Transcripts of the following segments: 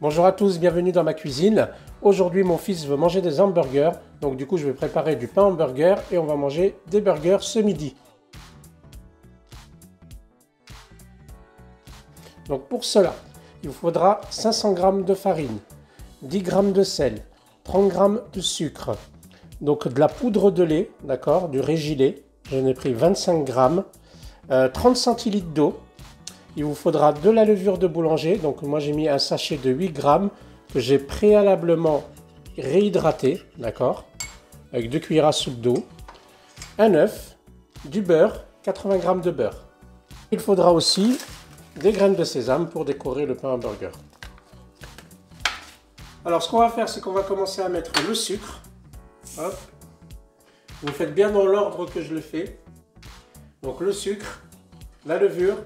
Bonjour à tous, bienvenue dans ma cuisine. Aujourd'hui mon fils veut manger des hamburgers, donc du coup je vais préparer du pain hamburger et on va manger des burgers ce midi. Donc pour cela, il vous faudra 500 g de farine, 10 g de sel, 30 g de sucre, donc de la poudre de lait, d'accord, du Régilet, j'en ai pris 25 g, 30 centilitres d'eau. Il vous faudra de la levure de boulanger, donc moi j'ai mis un sachet de 8 grammes que j'ai préalablement réhydraté, d'accord, avec 2 cuillères à soupe d'eau, un œuf, du beurre, 80 g de beurre. Il faudra aussi des graines de sésame pour décorer le pain hamburger. Alors ce qu'on va faire, c'est qu'on va commencer à mettre le sucre. Hop. Vous faites bien dans l'ordre que je le fais. Donc le sucre, la levure,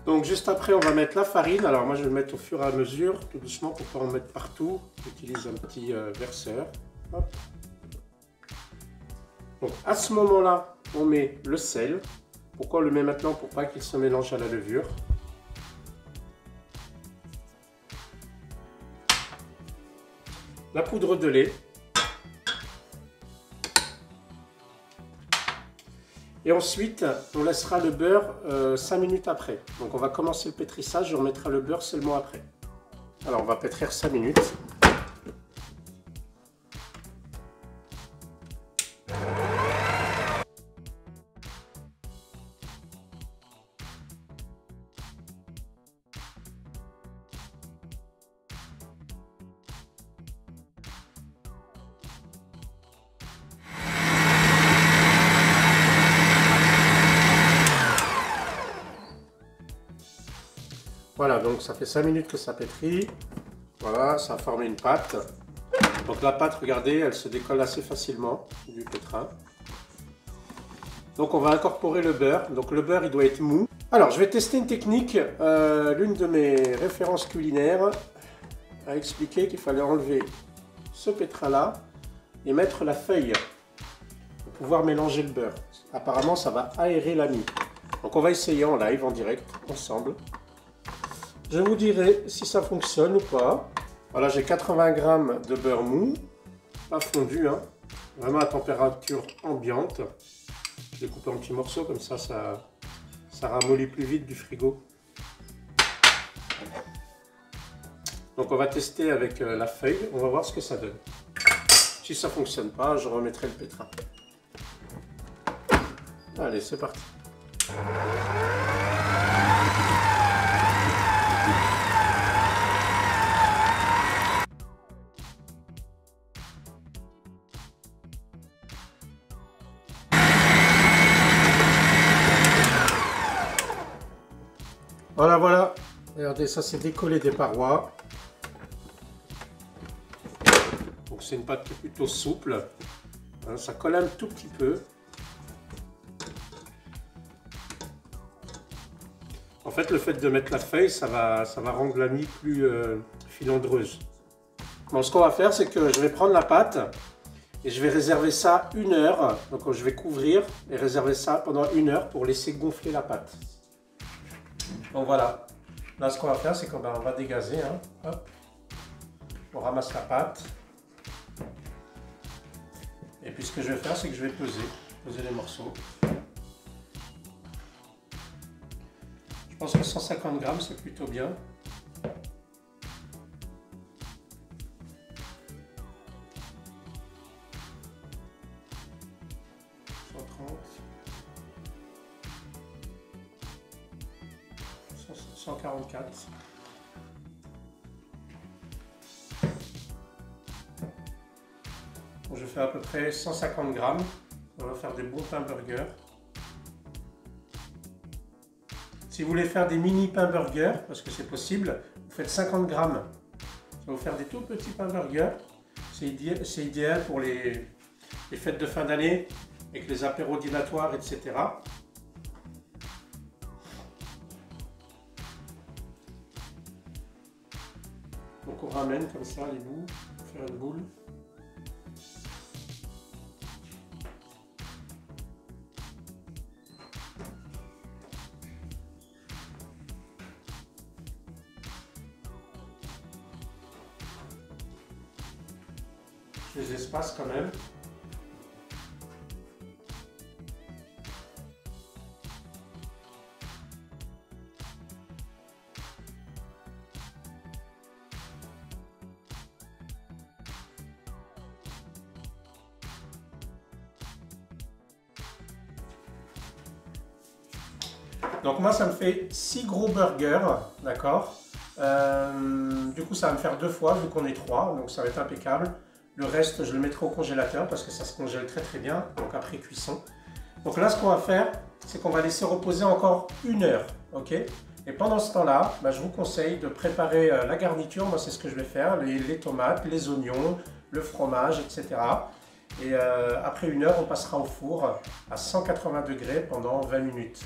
donc juste après on va mettre la farine. Alors moi je vais le mettre au fur et à mesure, tout doucement pour ne pas en mettre partout. J'utilise un petit verseur. Hop. Donc à ce moment-là, on met le sel. Pourquoi on le met maintenant? Pour pas qu'il se mélange à la levure. La poudre de lait. Et ensuite, on laissera le beurre 5 minutes après. Donc on va commencer le pétrissage et on mettra le beurre seulement après. Alors on va pétrir 5 minutes. Voilà, donc ça fait 5 minutes que ça pétrit. Voilà, ça a formé une pâte. Donc la pâte, regardez, elle se décolle assez facilement du pétrin. Donc on va incorporer le beurre. Donc le beurre, il doit être mou. Alors, je vais tester une technique. L'une de mes références culinaires a expliqué qu'il fallait enlever ce pétrin-là et mettre la feuille pour pouvoir mélanger le beurre. Apparemment, ça va aérer la mie. Donc on va essayer en live, en direct, ensemble. Je vous dirai si ça fonctionne ou pas. Voilà, j'ai 80 g de beurre mou, pas fondu, hein, vraiment à température ambiante. Je vais couper en petits morceaux, comme ça ramollit plus vite du frigo. Donc on va tester avec la feuille, on va voir ce que ça donne. Si ça ne fonctionne pas, je remettrai le pétrin. Allez, c'est parti. Voilà, voilà. Regardez, ça s'est décollé des parois. Donc c'est une pâte qui est plutôt souple. Hein, ça colle un tout petit peu. En fait, le fait de mettre la feuille, ça va rendre la mie plus filandreuse. Bon, ce qu'on va faire, c'est que je vais prendre la pâte et je vais réserver ça 1 heure. Donc je vais couvrir et réserver ça pendant 1 heure pour laisser gonfler la pâte. Donc voilà, là ce qu'on va faire, c'est qu'on va dégazer, hein. Hop. On ramasse la pâte. Et puis ce que je vais faire, c'est que je vais peser les morceaux. Je pense que 150 g, c'est plutôt bien. « 144. Bon, je fais à peu près 150 g. On va faire des bons pains burgers. Si vous voulez faire des mini pains burgers, parce que c'est possible, vous faites 50 g. Ça va vous faire des tout petits pains burgers. C'est idéal pour les fêtes de fin d'année, avec les apéros dînatoires, etc. Donc on ramène comme ça les bouts, faire une boule. les espaces quand même. Donc moi ça me fait 6 gros burgers, d'accord. Du coup ça va me faire 2 fois vu qu'on est 3, donc ça va être impeccable. Le reste je le mettrai au congélateur parce que ça se congèle très très bien, donc après cuisson. Donc là ce qu'on va faire, c'est qu'on va laisser reposer encore 1 heure, ok. Et pendant ce temps-là, je vous conseille de préparer la garniture. Moi c'est ce que je vais faire, les tomates, les oignons, le fromage, etc. Et après 1 heure, on passera au four à 180 degrés pendant 20 minutes.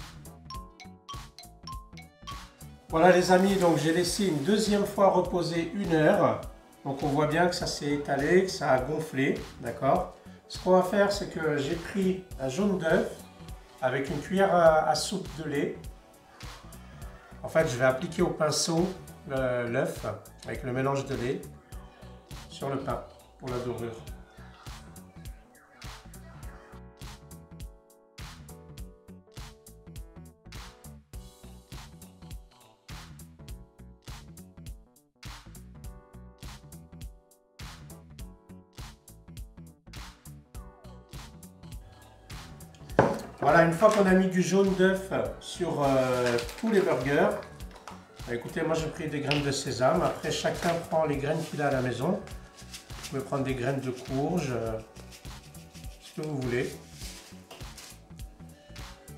Voilà les amis, donc j'ai laissé une deuxième fois reposer 1 heure. Donc on voit bien que ça s'est étalé, que ça a gonflé, d'accord. Ce qu'on va faire, c'est que j'ai pris un jaune d'œuf avec une cuillère à soupe de lait. En fait, je vais appliquer au pinceau l'œuf avec le mélange de lait sur le pain pour la dorure. Voilà, une fois qu'on a mis du jaune d'œuf sur tous les burgers, écoutez, moi j'ai pris des graines de sésame. Après, chacun prend les graines qu'il a à la maison. Vous pouvez prendre des graines de courge, ce que vous voulez.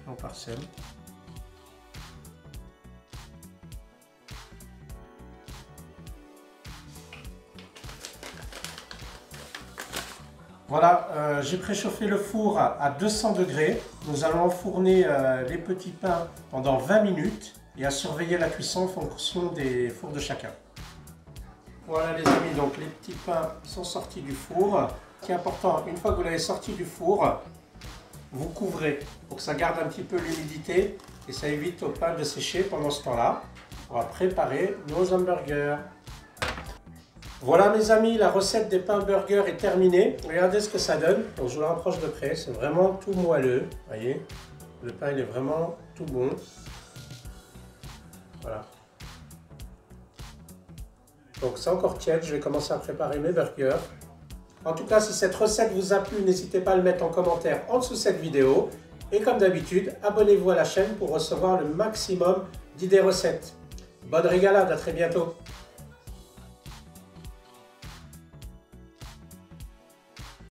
On parsème. Voilà, j'ai préchauffé le four à 200 degrés. Nous allons enfourner les petits pains pendant 20 minutes et à surveiller la cuisson en fonction des fours de chacun. Voilà les amis, donc les petits pains sont sortis du four. Ce qui est important, une fois que vous l'avez sorti du four, vous couvrez pour que ça garde un petit peu l'humidité et ça évite au pain de sécher. Pendant ce temps-là, on va préparer nos hamburgers. Voilà mes amis, la recette des pains burgers est terminée. Regardez ce que ça donne. Donc, je vous le rapproche de près, c'est vraiment tout moelleux. Vous voyez, le pain il est vraiment tout bon. Voilà. Donc c'est encore tiède, je vais commencer à préparer mes burgers. En tout cas, si cette recette vous a plu, n'hésitez pas à le mettre en commentaire en dessous de cette vidéo. Et comme d'habitude, abonnez-vous à la chaîne pour recevoir le maximum d'idées recettes. Bonne régalade, à très bientôt.